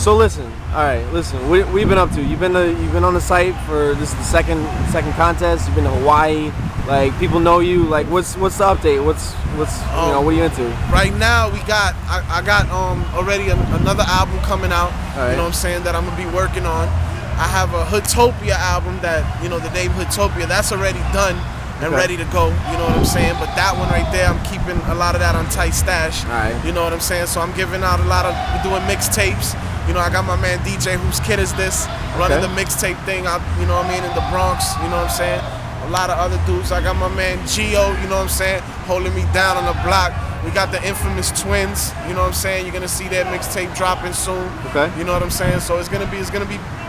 So listen, all right, listen. What you've been up to? You've been on the site for this is the second contest. You've been to Hawaii. Like people know you. Like what's the update? What's what are you into? Right now I got already another album coming out. Right. You know what I'm saying, that I'm gonna be working on. I have a Hoodtopia album that, the name Hoodtopia, that's already done and ready to go. You know what I'm saying? But that one right there, I'm keeping a lot of that on tight stash. All right. You know what I'm saying? So I'm giving out we're doing mixtapes. I got my man DJ, whose kid is this, running the mixtape thing out, in the Bronx, you know what I'm saying? A lot of other dudes. I got my man Gio, you know what I'm saying, holding me down on the block. We got the infamous Twins, you know what I'm saying? You're gonna see their mixtape dropping soon. Okay. You know what I'm saying? So it's gonna be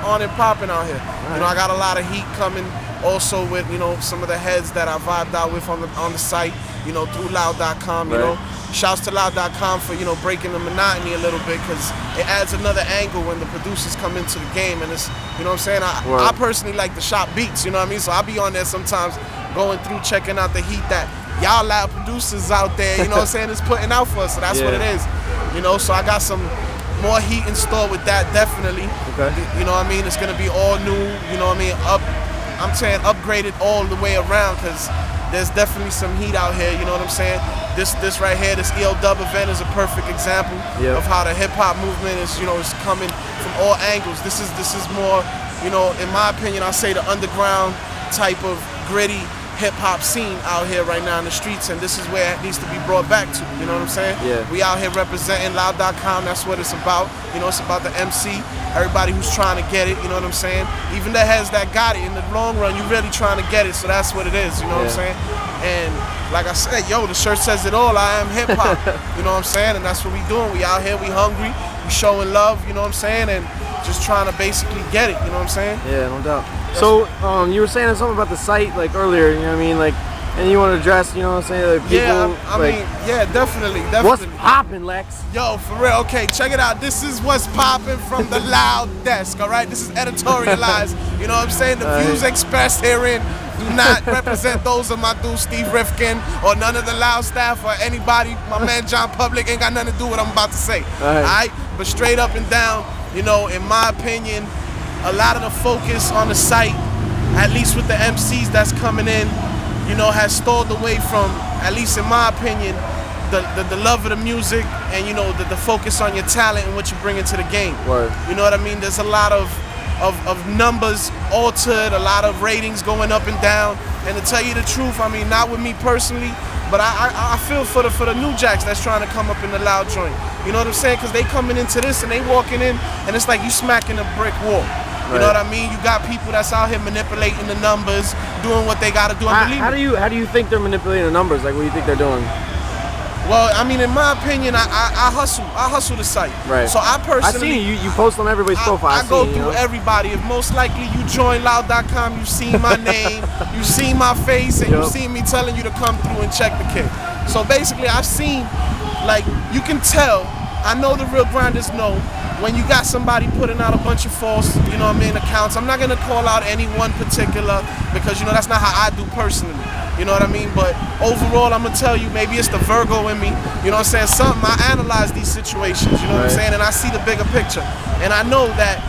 on and popping out here. Right. I got a lot of heat coming also with, some of the heads that I vibed out with on the site, through loud.com, Shouts to loud.com for, breaking the monotony a little bit, because it adds another angle when the producers come into the game. And it's, you know what I'm saying? I personally like the shop beats, you know what I mean? So I be on there sometimes going through, checking out the heat that y'all loud producers out there, you know what I'm saying, is putting out for us. So that's what it is. So I got some more heat in store with that, definitely. Okay. You know what I mean? It's going to be all new, you know what I mean? I'm saying upgraded all the way around, because there's definitely some heat out here, you know what I'm saying? This right here, this EL-Dub event is a perfect example of how the hip-hop movement is, is coming from all angles. This is more, in my opinion, I say the underground type of gritty hip-hop scene out here right now in the streets, and this is where it needs to be brought back to, you know what I'm saying? Yeah. We out here representing loud.com, that's what it's about. It's about the MC, everybody who's trying to get it, you know what I'm saying? Even the heads that got it, in the long run, you really trying to get it, so that's what it is, you know what I'm saying? And like I said, the shirt says it all, I am hip-hop, you know what I'm saying? And that's what we doing, we out here, we hungry, we showing love, you know what I'm saying? And just trying to basically get it, you know what I'm saying? Yeah, no doubt. So, you were saying something about the site, like, earlier, you know what I mean? Like, and you want to address, you know what I'm saying? Like, people, I mean, definitely. What's poppin', Lex? Yo, for real, okay, check it out. This is what's poppin' from the Loud Desk, all right? This is editorialized, you know what I'm saying? The views expressed herein do not represent those of my dude Steve Rifkin or none of the Loud staff or anybody. My man John Public ain't got nothing to do with what I'm about to say, all right? But straight up and down, in my opinion, a lot of the focus on the site, at least with the MCs that's coming in, has stalled away from, at least in my opinion, the love of the music and, the focus on your talent and what you bring into the game. Word. You know what I mean? There's a lot of numbers altered, a lot of ratings going up and down. And to tell you the truth, I mean, not with me personally, but I feel for the new jacks that's trying to come up in the Loud joint. You know what I'm saying? Because they coming into this and they walking in, and it's like you smacking a brick wall. You know what I mean? You got people that's out here manipulating the numbers, doing what they got to do. How do you think they're manipulating the numbers? Like, what do you think they're doing? Well, I mean, in my opinion, I hustle the site. Right. So I personally, I see you post on everybody's profile. I go through everybody. If most likely you join loud.com, you see my name, you see my face, and you see me telling you to come through and check the kit. So basically, I've seen, like, you can tell, I know the real grinders know, when you got somebody putting out a bunch of false, you know what I mean, accounts. I'm not gonna call out any one particular, because that's not how I do personally. You know what I mean? But overall, I'm gonna tell you, maybe it's the Virgo in me. You know what I'm saying? Something, I analyze these situations, you know what I'm saying? And I see the bigger picture. And I know that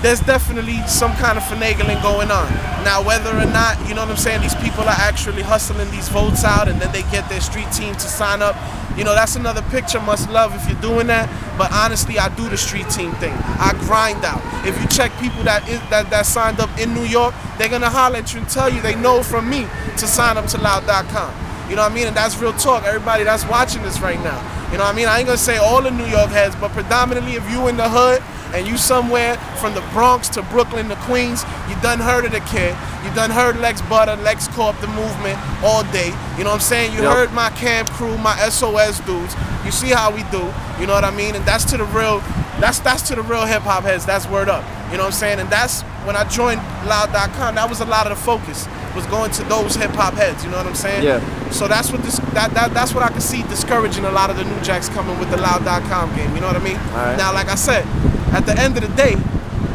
there's definitely some kind of finagling going on. Now, whether or not, you know what I'm saying, these people are actually hustling these votes out and then they get their street team to sign up, that's another picture, much love if you're doing that. But honestly, I do the street team thing. I grind out. If you check people that signed up in New York, they're gonna holler at you and tell you they know from me to sign up to loud.com. You know what I mean? And that's real talk. Everybody that's watching this right now. You know what I mean? I ain't gonna say all the New York heads, but predominantly if you in the hood and you somewhere from the Bronx to Brooklyn to Queens, you done heard of the kid. You done heard Lex Butter, Lex Corp, the movement all day. You know what I'm saying? You heard my camp crew, my SOS dudes. You see how we do. You know what I mean? And that's to the real, that's to the real hip hop heads. That's word up. You know what I'm saying? And that's when I joined loud.com, that was a lot of the focus, was going to those hip hop heads, you know what I'm saying? Yeah. So that's what that's what I can see discouraging a lot of the new jacks coming with the loud.com game, you know what I mean? All right. Now, like I said, at the end of the day,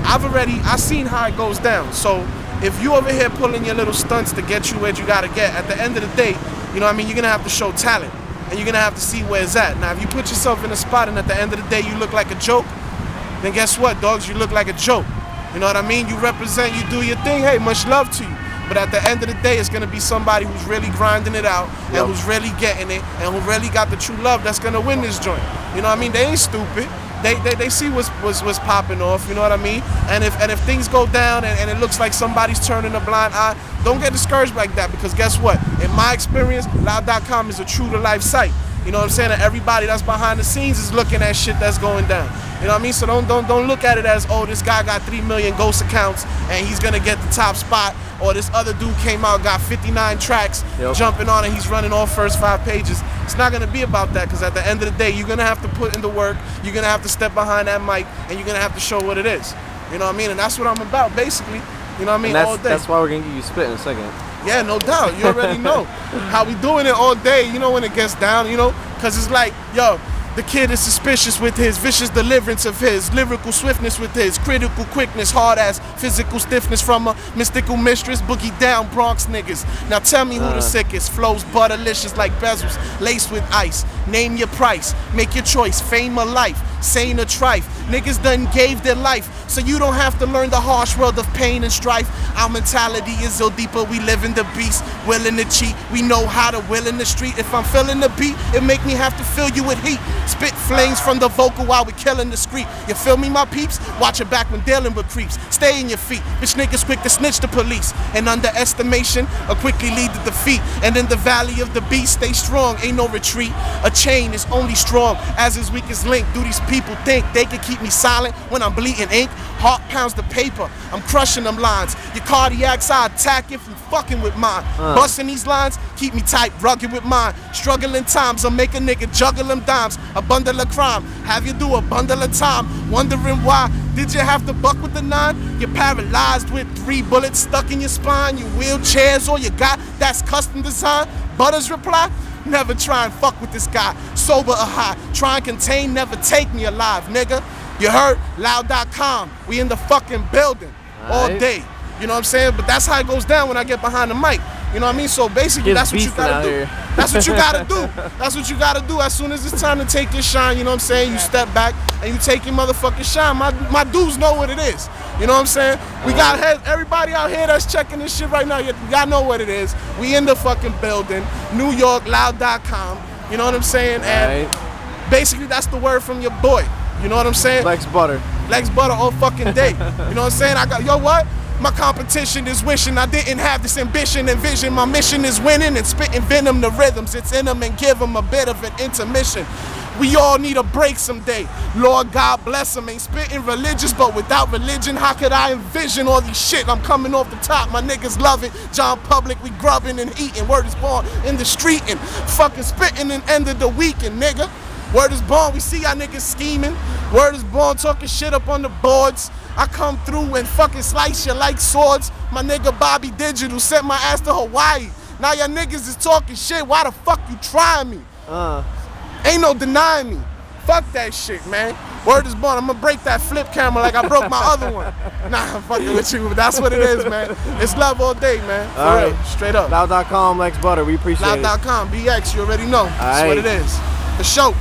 I seen how it goes down. So if you over here pulling your little stunts to get you where you gotta get, at the end of the day, you know what I mean, you're gonna have to show talent. And you're gonna have to see where it's at. Now, if you put yourself in a spot and at the end of the day you look like a joke, then guess what, dogs? You look like a joke. You know what I mean? You represent, you do your thing. Hey, much love to you. But at the end of the day, it's gonna be somebody who's really grinding it out and who's really getting it and who really got the true love that's gonna win this joint. You know what I mean? They ain't stupid. They see what's popping off, you know what I mean? And if things go down and it looks like somebody's turning a blind eye, don't get discouraged like that, because guess what? In my experience, Loud.com is a true to life site. You know what I'm saying? And everybody that's behind the scenes is looking at shit that's going down. You know what I mean? So don't look at it as, oh, this guy got 3 million ghost accounts and he's gonna get the top spot, or this other dude came out, got 59 tracks, jumping on, and he's running all first 5 pages. It's not gonna be about that, because at the end of the day, you're gonna have to put in the work, you're gonna have to step behind that mic, and you're gonna have to show what it is. You know what I mean? And that's what I'm about, basically. You know what I mean? All day. That's why we're gonna get you spit in a second. Yeah, no doubt. You already know how we doing it all day, you know, when it gets down, you know? Because it's like, yo, the kid is suspicious with his vicious deliverance of his lyrical swiftness with his critical quickness, hard ass physical stiffness from a mystical mistress, boogie down Bronx niggas. Now tell me who the sickest, flows butterlicious like bezels, laced with ice. Name your price, make your choice, fame or life, sane or trife. Niggas done gave their life, so you don't have to learn the harsh world of pain and strife. Our mentality is so deeper, we live in the beast, willing to cheat. We know how to will in the street. If I'm feeling the beat, it make me have to fill you with heat. Spit flames from the vocal while we killing the street. You feel me, my peeps? Watch your back when dealing with creeps. Stay in your feet, bitch niggas quick to snitch the police. And underestimation will quickly lead to defeat. And in the valley of the beast, stay strong, ain't no retreat. A chain is only strong as his weakest link. Do these people think they can keep me silent when I'm bleeding ink? Heart pounds the paper, I'm crushing them lines. Your cardiacs, I attack if you fucking with mine. Busting these lines, keep me tight, rugged with mine. Struggling times, I'll make a nigga juggle them dimes. A bundle of crime, have you do a bundle of time. Wondering why, did you have to buck with the 9? You're paralyzed with 3 bullets stuck in your spine. You wheelchairs all you got, that's custom design. Butter's reply, never try and fuck with this guy. Sober or high, try and contain, never take me alive, nigga. You heard? Loud.com. We in the fucking building all day. You know what I'm saying? But that's how it goes down when I get behind the mic. You know what I mean? So basically, that's what you gotta do. That's what you gotta do. That's what you gotta do. As soon as it's time to take your shine, you know what I'm saying? You step back and you take your motherfucking shine. My dudes know what it is. You know what I'm saying? We got everybody out here that's checking this shit right now. Y'all know what it is. We in the fucking building. New York, Loud.com. You know what I'm saying? And basically, that's the word from your boy. You know what I'm saying? Lex Butter. Lex Butter all fucking day. You know what I'm saying? I got, yo, what? My competition is wishing I didn't have this ambition and vision. My mission is winning and spitting venom to rhythms. It's in them and give them a bit of an intermission. We all need a break someday. Lord God bless them. Ain't spitting religious, but without religion, how could I envision all these shit? I'm coming off the top, my niggas love it. John Public, we grubbing and eating. Word is born in the street and fucking spitting and end of the weekend, nigga. Word is born, we see y'all niggas scheming. Word is born, talking shit up on the boards. I come through and fucking slice you like swords. My nigga Bobby Digital sent my ass to Hawaii. Now y'all niggas is talking shit, why the fuck you trying me? Ain't no denying me. Fuck that shit, man. Word is born, I'm gonna break that flip camera like I broke my other one. Nah, I'm fucking with you, but that's what it is, man. It's love all day, man. For real, straight up. Loud.com, Lex Butter, we appreciate it. Loud.com, BX, you already know. That's what it is. The show.